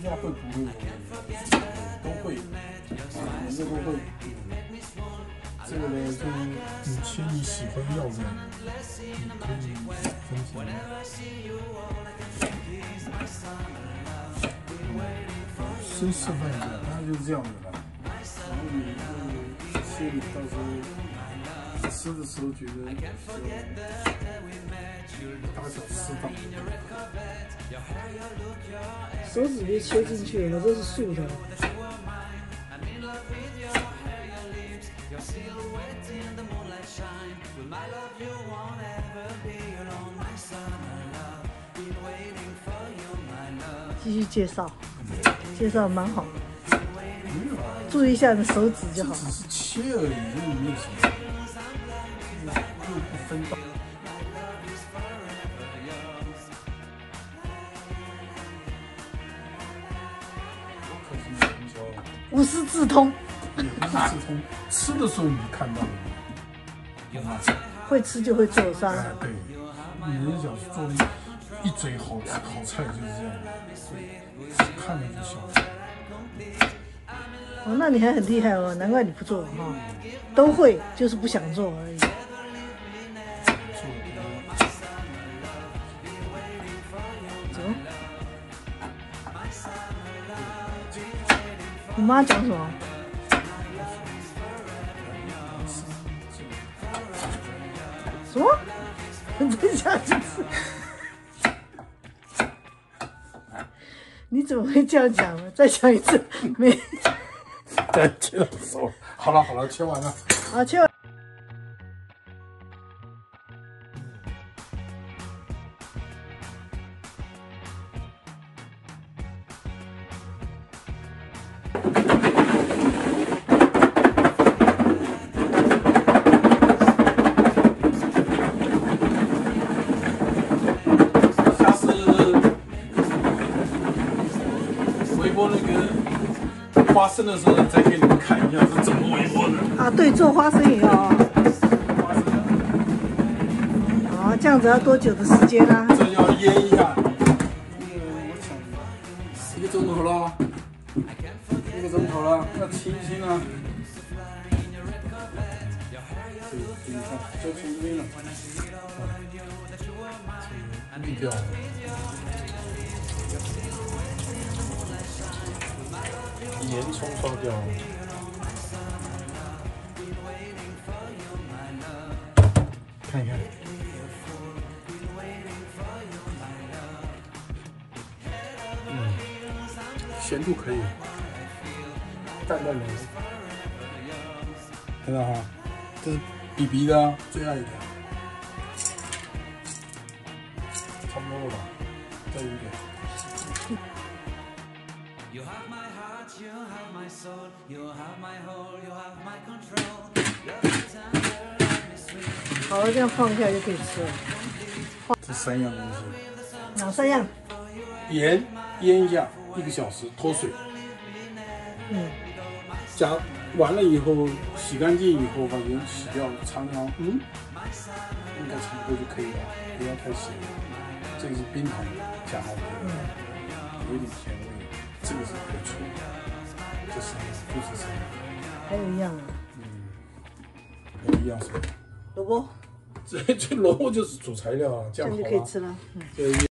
家会不会都会，人家都会。这个呢，就你切你喜欢要的，你可以分解。先示范一下，大概就是这样子的。然后你就切你到时候吃的时候觉得大小适当。手指就切进去了，这是素的。继续介绍，介绍蛮好。注意一下你的手指就好。只是切而已，这没有什么，又不分刀。无师自通，也不是自通，吃的时候你看到了，会吃就会做，是吧？对，有人讲做的一嘴好菜就是这样的，看了就笑。哦，那你还很厉害哦，难怪你不做哈，都会，就是不想做而已。走。你妈讲什么？什么？你再讲一次。你怎么会这样讲呢？再讲一次，没。再切到手，好了，切完了。好，切完。下次微波那个花生的时候，再给你们看一下是怎么微波的。啊，对，做花生也要啊。花生，啊，这样子要多久的时间啊？这要腌一下。我想1个钟头了，1个钟头了，要清一清啊。你看，就清清了，滤掉了。盐冲刷掉了。看一看。咸度可以，淡淡的。看到哈，这是比比的最爱的，差不多了吧？再有一点。好了，这样放下就可以吃了。这3样东西。哪3样？盐腌一下1个小时，脱水。加完了以后，洗干净以后把盐洗掉，尝尝，应该差不多就可以了，不要太咸。这个是冰糖加好的，有点甜味。这个是可以出，这3样就是3样。还有一样啊。还有一样什么？萝卜。这萝卜就是主材料啊，这样好了。这样就可以吃了。